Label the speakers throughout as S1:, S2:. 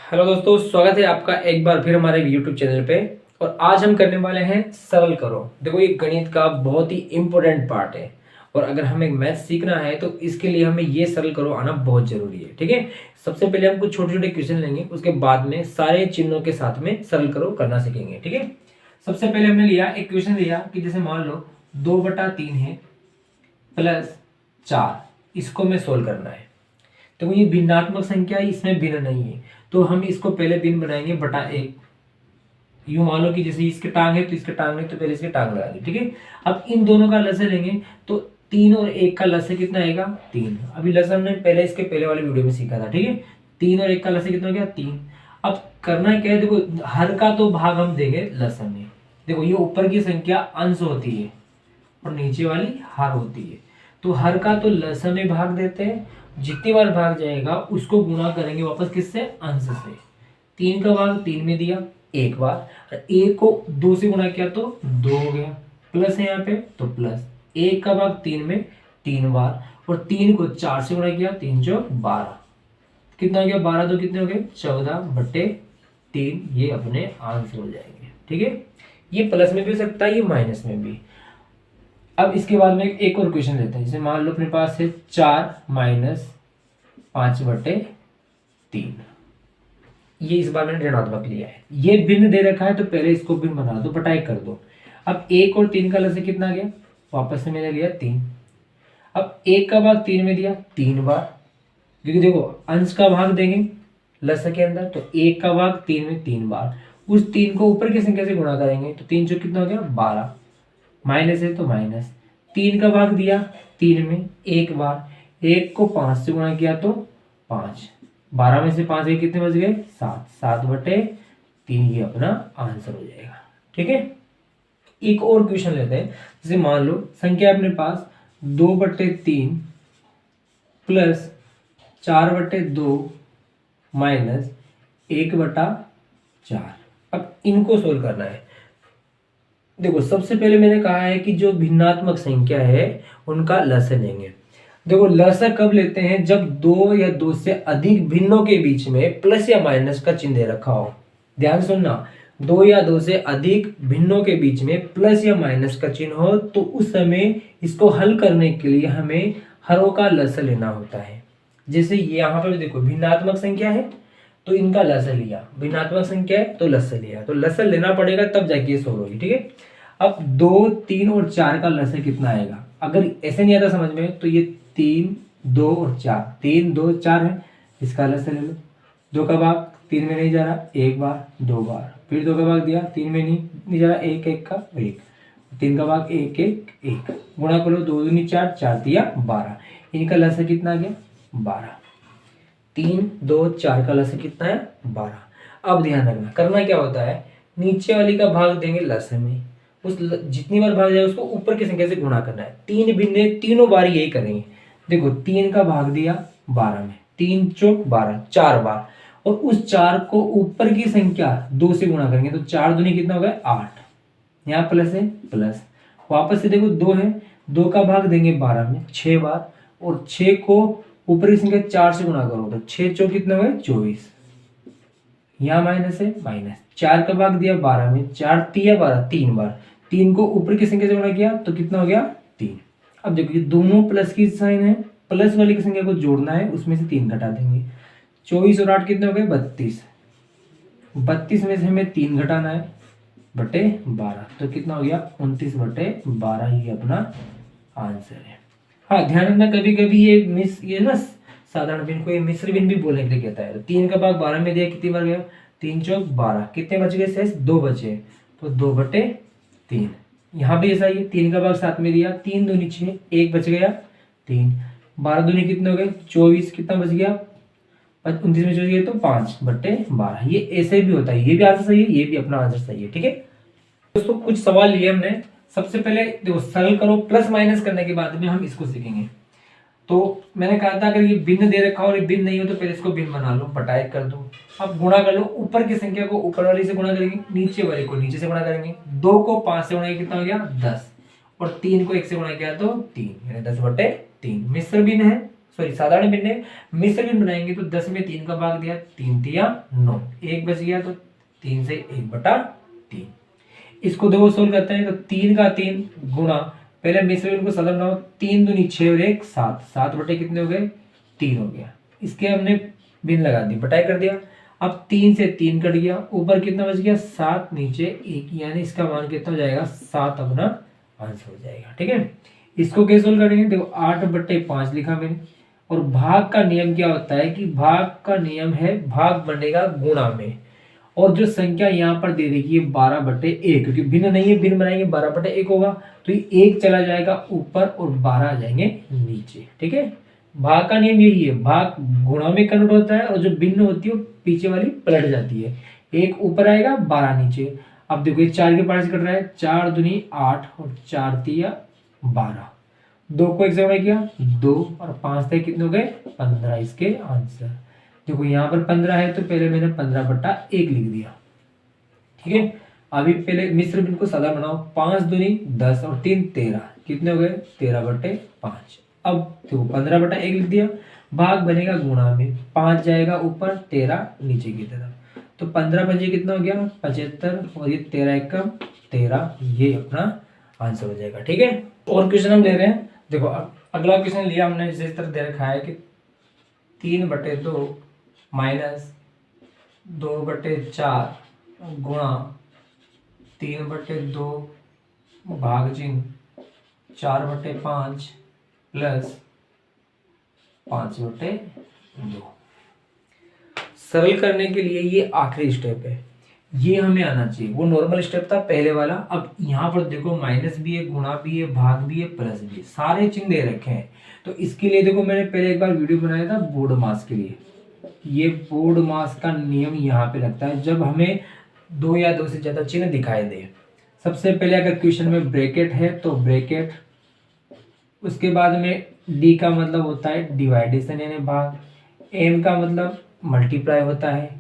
S1: Hello दोस्तों, स्वागत है आपका एक बार फिर हमारे यूट्यूब चैनल पे। और आज हम करने वाले हैं सरल करो। देखो, ये गणित का बहुत ही इम्पोर्टेंट पार्ट है और अगर हमें मैथ सीखना है तो इसके लिए हमें ये सरल करो आना बहुत जरूरी है। ठीक है, सबसे पहले हम कुछ छोटे छोटे क्वेश्चन लेंगे, उसके बाद में सारे चिन्हों के साथ में सरल करो करना सीखेंगे। ठीक है, सबसे पहले हमने लिया एक क्वेश्चन लिया कि जैसे मान लो 2/3 है प्लस 4, इसको हमें सोल्व करना है। तो ये भिन्नात्मक संख्या है, इसमें भिन्न नहीं है, तो हम इसको पहले भिन्न बनाएंगे बटा 1। यूं मान लो कि जैसे इसके टांग है तो इसके टांग नहीं, तो पहले इसके टांग लगा दी। ठीक है, अब इन दोनों का लसागु लेंगे तो 3 और 1 का लसागु कितना आएगा? 3। अभी लसागु हमने पहले इसके पहले वाले वीडियो में सीखा था। ठीक है, 3 और 1 का लसागु कितना हो गया? 3। अब करना क्या है, देखो हर का तो भाग हम देंगे लसागु में। देखो ये ऊपर की संख्या अंश होती है और नीचे वाली हर होती है, तो हर का तो लसागु में भाग देते हैं, जितनी बार भाग जाएगा उसको गुणा करेंगे वापस किससे? अंश से। 3 का भाग 3 में दिया एक बार, और 1 को 2 से गुणा किया तो 2 हो गया, प्लस है यहाँ पे तो प्लस। 1 का भाग 3 में 3 बार, और 3 को 4 से गुणा किया, 3 चौक 12, कितना हो गया? 12 तो कितने हो गए? 14/3। ये अपने आंसर हो जाएंगे। ठीक है, ये प्लस में भी हो सकता है, ये माइनस में भी। अब इसके बाद में एक और क्वेश्चन लेते हैं। जैसे मान लो अपने पास है 4 - 5/3। ये इस बार मैंने ऋणात्मक लिया है, ये भिन्न दे रखा है तो पहले इसको भिन्न बना दो, बटा 1 कर दो। अब 1 और 3 का लसागु कितना गया? वापस से मैंने लिया 3। अब 1 का भाग 3 में दिया 3 बार, क्योंकि देखो अंश का भाग देंगे लसागु के अंदर, तो 1 का भाग 3 में 3 बार, उस 3 को ऊपर की संख्या से गुणा करेंगे तो 3 चौक कितना हो गया? 12, माइनस है तो माइनस। 3 का भाग दिया 3 में एक बार, 1 को 5 से गुणा किया तो 5, 12 में से 5 गए कितने बच गए? 7, 7/3। ये अपना आंसर हो जाएगा। ठीक है, एक और क्वेश्चन लेते हैं। जैसे मान लो संख्या अपने पास 2/3 प्लस 4/2 माइनस 1/4। अब इनको सोल्व करना है। देखो सबसे पहले मैंने कहा है कि जो भिन्नात्मक संख्या है उनका लसागु लेंगे। देखो लसागु कब लेते हैं? जब 2 या 2 से अधिक भिन्नों के बीच में प्लस या माइनस का चिन्ह दे रखा हो। ध्यान सुनना, 2 या 2 से अधिक भिन्नों के बीच में प्लस या माइनस का चिन्ह हो तो उस समय इसको हल करने के लिए हमें हरों का लसागु लेना होता है। जैसे यहाँ पर देखो भिन्नात्मक संख्या है तो इनका लसागु लिया, भिन्नात्मक संख्या है तो लसागु लिया, तो लसागु लेना पड़ेगा तब जाके ये सोल्व होगी। ठीक है, अब 2, 3 और 4 का लसागु कितना आएगा? अगर ऐसे नहीं आता समझ में तो ये 3, 2 और 4, 3, 2, 4 है, इसका लसागु ले लो। 2 का भाग 3 में नहीं जा रहा, एक बार 2 बार, फिर 2 का भाग दिया 3 में नहीं जा रहा, 1, 1 का 1, 3 का भाग 1, 1, 1, गुणा करो 2 दूनी 4, 4 तिया 12। इनका लसागु कितना आ गया? 12। 3, 2, 4 का लसागु कितना है? 12। अब ध्यान रखना, करना क्या होता है, नीचे वाली का भाग देंगे लसागु में, उस जितनी बार भाग जाए उसको ऊपर की संख्या से गुणा करना है। 3 भिन्न तीनों बार यही करेंगे। देखो 3 का भाग दिया 12 में, 3 चौक 12, 4 बार, और उस 4 को ऊपर की संख्या 2 से गुणा करेंगे तो 4 दूनी कितना हो गया? 8। यहाँ प्लस है प्लस, वापस से देखो 2 है, 2 का भाग देंगे 12 में 6 बार, और 6 को ऊपर की संख्या 4 से गुणा करो तो 6 चौक कितना हो गया? 24। यहाँ माइनस है माइनस, 4 का भाग दिया 12 में, 4 तिया 12, 3 बार, 3 को ऊपर की संख्या से गुणा किया तो कितना हो गया? 3। अब देखो ये दोनों प्लस की साइन है, प्लस वाली की संख्या को जोड़ना है, उसमें से 3 घटा देंगे। 24 और 8 कितने हो गए? 32। 32 में से हमें 3 घटाना है बटे 12, तो कितना हो गया? 29/12। ये अपना आंसर है। हाँ ध्यान रखना, कभी कभी ये ना साधारण भिन्न को ये मिश्र भिन्न भी बोलने के लिए कहता है। तो 3 का भाग 12 में दिया, कितनी बार गया? 3 चौक 12, कितने बच गए शेष? 2 बचे, तो 2/3। यहाँ भी ऐसा ही है, 3 का भाग 7 में दिया, 3 दूनी 6, 1 बच गया 3, 12 दूनी कितने हो गए? 24, कितना बच गया? 29 में 24 गए तो 5/12। ये ऐसे भी होता है, ये भी आंसर सही है, ये भी अपना आंसर सही है। ठीक है दोस्तों, कुछ सवाल लिए हमने। सबसे पहले देखो सरल करो प्लस माइनस करने के बाद में हम इसको सीखेंगे। तो मैंने कहा था अगर ये भिन्न दे रखा हो और ये भिन्न नहीं हो तो पहले इसको भिन्न बना लो, बटा 1 कर दो। अब गुणा कर लो, ऊपर की संख्या को ऊपर वाली से गुणा करेंगे, नीचे वाले को नीचे से गुणा करेंगे। 2 को 5 से गुणा किया कितना हो गया? 10, और 3 को 1 से गुणा किया तो 3, यानी 10/3। मिश्र भिन्न है, सॉरी साधारण भिन्न है, मिश्र भिन्न बनाएंगे तो 10 में 3 का भाग दिया, 3 तिया 9, 1 बच गया तो 3 से 1/3। इसको देखो सोल्व करते हैं तो 3 का 3 गुणा, पहले मिश्र भिन्न को सरल बनाओ, 3 दूनी 6 और 1 7, 7 बटे कितने हो गए 3 हो गया, इसके हमने भिन्न लगा दी, बटाई कर दिया। अब 3 से 3 कट गया, ऊपर कितना बच गया 7, नीचे 1, यानी इसका मान कितना हो जाएगा 7 अपना आंसर हो जाएगा। ठीक है, इसको कैसे सोल्व करेंगे, देखो 8/5 लिखा मैंने, और भाग का नियम क्या होता है कि भाग का नियम है भाग बनेगा गुणा में, और जो संख्या यहाँ पर दे देखिए 12/1, क्योंकि भिन्न नहीं है, भिन्न बनाएंगे 12/1 होगा, तो ये 1 चला जाएगा ऊपर और 12 आ जाएंगे नीचे। ठीक है, भाग का नियम यही है, भाग गुणा में कन्वर्ट होता है और जो भिन्न होती है वो पीछे वाली पलट जाती है, 1 ऊपर आएगा 12 नीचे। अब देखो ये 4 के 5 से कट रहा है, 4 दूनी 8 और 4 तिया 12, 2 को 1 से गुणा किया 2 और 5 थे कितने हो गए 15, इसके आंसर। देखो यहाँ पर 15 है तो पहले मैंने 15/1 लिख दिया। ठीक है, अभी पहले मिश्र भिन्न को सादा बनाओ, 5 दूनी 10 और 3 13, कितने हो गए 13/5। अब देखो 15/1 लिख दिया, भाग बनेगा गुणा में, 5 जाएगा ऊपर 13 नीचे की तरफ, तो 15×5 कितना हो गया 75, और ये 13×1 13, ये अपना आंसर हो जाएगा। ठीक है, और क्वेश्चन हम ले रहे हैं, देखो अगला क्वेश्चन लिया हमने, जिस तरह दे रखा है कि 3/2 माइनस 2/4 गुणा 3/2 भाग चिन्ह 4/5 प्लस 5/2। सरल करने के लिए ये आखिरी स्टेप है, ये हमें आना चाहिए, वो नॉर्मल स्टेप था पहले वाला। अब यहाँ पर देखो माइनस भी है, गुणा भी है, भाग भी है, प्लस भी है, सारे चिन्ह दे रखे हैं। तो इसके लिए देखो मैंने पहले एक बार वीडियो बनाया था बोर्ड मास के लिए, ये बोर्ड मास का नियम यहाँ पे लगता है जब हमें 2 या 2 से ज्यादा चिन्ह दिखाई दे। सबसे पहले अगर क्वेश्चन में ब्रैकेट है तो ब्रैकेट, उसके बाद में डी का मतलब होता है डिवाइडेशन यानी भाग, एम का मतलब मल्टीप्लाई होता है,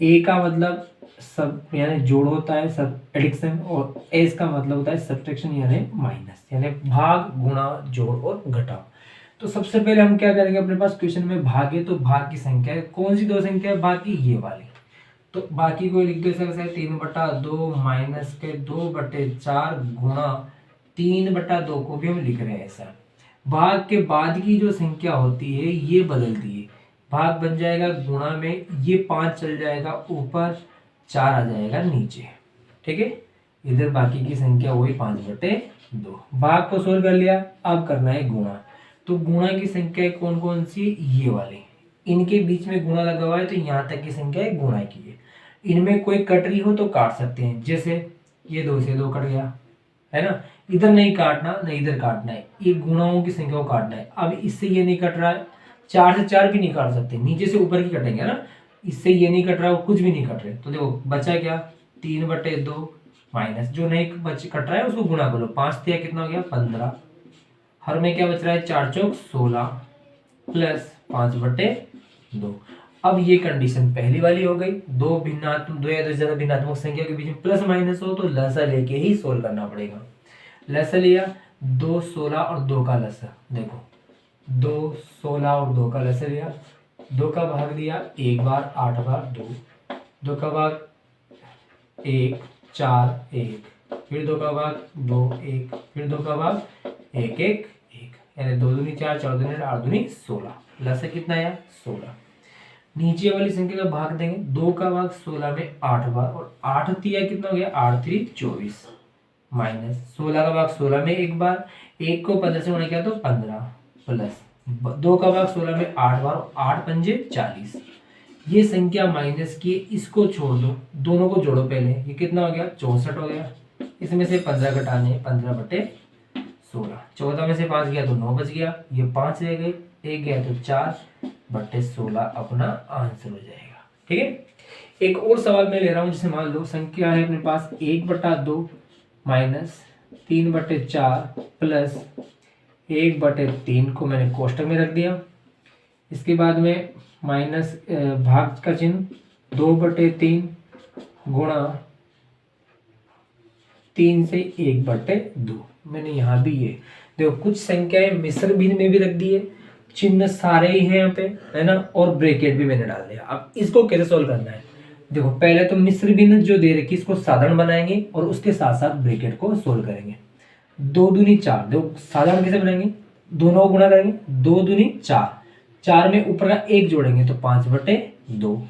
S1: ए का मतलब सब यानी जोड़ होता है सब एडिक्शन, और एस का मतलब होता है सब्ट्रैक्शन यानी माइनस, यानी भाग गुणा जोड़ और घटाव। तो सबसे पहले हम क्या करेंगे, अपने पास क्वेश्चन में भाग है तो भाग की संख्या है, कौन सी 2 संख्या है, भाग की ये वाली, तो बाकी को लिख दे सकते हैं 3/2 माइनस के 2/4 गुणा 3/2 को भी हम लिख रहे हैं ऐसा। भाग के बाद की जो संख्या होती है ये बदलती है, भाग बन जाएगा गुणा में, ये 5 चल जाएगा ऊपर, 4 आ जाएगा नीचे। ठीक है, इधर बाकी की संख्या वही 5/2। भाग को सोल्व कर लिया, अब करना है गुणा, तो गुणा की संख्या कौन कौन सी, ये वाली, इनके बीच में गुणा लगा हुआ है तो यहाँ तक की संख्या है गुणा की है। इनमें कोई कट रही हो तो काट सकते हैं, जैसे ये 2 से 2 कट गया है ना, इधर नहीं काटना ना इधर काटना है, ये गुणाओं की संख्या को काटना है। अब इससे ये नहीं कट रहा है, 4 से 4 भी नहीं काट सकते, नीचे से ऊपर की कटेंगे ना, इससे ये नहीं कट रहा है, कुछ भी नहीं कट रहे, तो देखो बचा क्या 3/2 माइनस जो नहीं कट रहा है उसको गुणा करो, 5 दिया कितना हो गया 15, हर में क्या बच रहा है 4 चौक 16 प्लस 5/2। अब ये कंडीशन पहली वाली हो गई, 2 भिन्नात्मक 2 या 2 से ज्यादा भिन्नात्मक संख्या के बीच में प्लस माइनस हो तो लसा लेके ही सोल्व करना पड़ेगा। लसा लिया 2 16 और 2 का लसा, देखो 2 16 और 2 का लसा लिया, 2 का भाग दिया 1 बार 8 बार 2, 2 का भाग 1 4 1, फिर 2 का भाग 2 1, फिर 2 का भाग 1 1 1, यानी 2 दूनी 4 4 दूनी 8 दूनी 16, लसा कितना आया 16। नीचे वाली संख्या का भाग देंगे, 2 का भाग 16 में 8 बार, और 8 तिया कितना हो गया 8 3 24, माइनस 16 का भाग 16 में 1 बार, 1 को 15 से गुणा किया तो 15, प्लस 2 का भाग 16 में 8 बार, 8 पंजे 40। ये संख्या माइनस की, इसको छोड़ दो, दोनों को जोड़ो पहले, ये कितना हो गया 64 हो गया, इसमें से 15 घटाने 15/16, 14 में से 5 गया तो 9 बच गया, ये 5 रह गए, 1 गया तो 4/16 अपना आंसर हो जाएगा। ठीक है, एक और सवाल मैं ले रहा हूं, जिसे मान लो संख्या है अपने पास 1/2 माइनस 3/4 प्लस 1/3 को मैंने कोष्टक में रख दिया, इसके बाद में माइनस भाग का चिन्ह 2/3 गुणा 3 से 1/2, मैंने यहाँ भी ये देखो कुछ संख्याएं मिश्र भिन्न में भी रख दी है, चिन्ह सारे ही हैं यहाँ पे, है ना, और ब्रैकेट भी मैंने डाल दिया। अब इसको कैसे सोल्व करना है, देखो पहले तो मिश्र भिन्न जो दे रखी इसको साधारण बनाएंगे और उसके साथ साथ ब्रैकेट को सोल्व करेंगे। 2 दूनी 4, देखो साधारण कैसे बनाएंगे, दोनों को गुणा करेंगे, 2 दूनी 4, 4 में ऊपर का 1 जोड़ेंगे तो 5/2,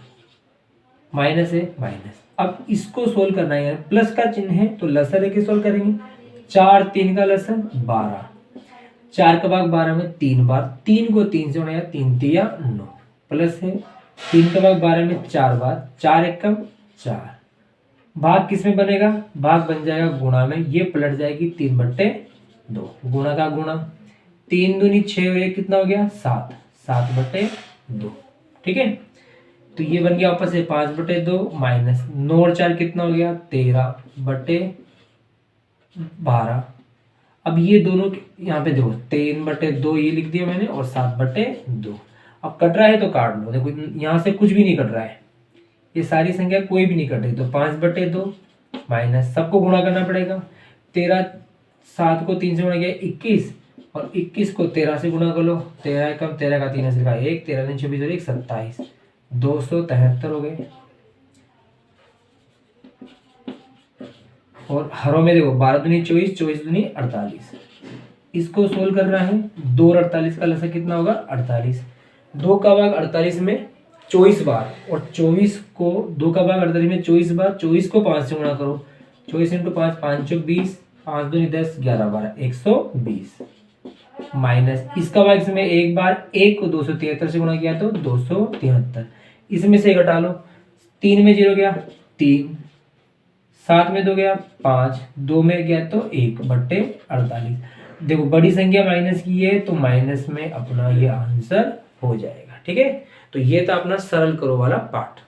S1: माइनस है माइनस। अब इसको सोल्व करना है, प्लस का चिन्ह है तो लसर लेके सोल्व करेंगे। 4 3 का लसर 12, 4 का भाग 12 में 3 बार, 3 को 3 से गुणा, 3 3 9, प्लस है 3 का भाग 12 में 4 बार, 4 1 4, भाग किस में बनेगा, भाग बन जाएगा गुणा में, ये पलट जाएगी 3/2, गुणा का गुणा, 3 दूनी 6 और 1 कितना हो गया 7, 7/2, ठीक है। तो ये बन गया वापस से 5/2 माइनस 9 और 4 कितना हो गया 13/12। अब ये दोनों यहाँ पे देखो 3/2 ये लिख दिया मैंने और 7/2। अब कट रहा है तो काट लो, देखो यहाँ से कुछ भी नहीं कट रहा है, ये सारी संख्या कोई भी नहीं कट रही, तो 5/2 माइनस सबको गुणा करना पड़ेगा। 13 7 को 3 से गुणा किया 21 और 21 को 13 से गुणा कर लो, 13 कम 13 का 3 से 1, 13 दिन 24 और 1 27, 273 हो गए। और हरों में देखो 12 दूनी 24, 24 दूनी 48, इसको सोल्व करना है। 2 और 48 का लसा कितना होगा 48, 2 का भाग 48 में 24 बार और 24 को 2 का भाग 48 में 24 बार, 24 को 5 से गुणा करो, 24 × 5 5 × 20, 5 दूनी 10, 11 12 120, माइनस इसका भाग इसमें एक बार, 1 को 273 से गुणा किया तो 273, इसमें से घटा लो, 3 में 0 गया 3, 7 में 2 गया 5, 2 में गया तो 1/48। देखो बड़ी संख्या माइनस की है तो माइनस में अपना ये आंसर हो जाएगा, ठीक है। तो ये था अपना सरल करो वाला पार्ट।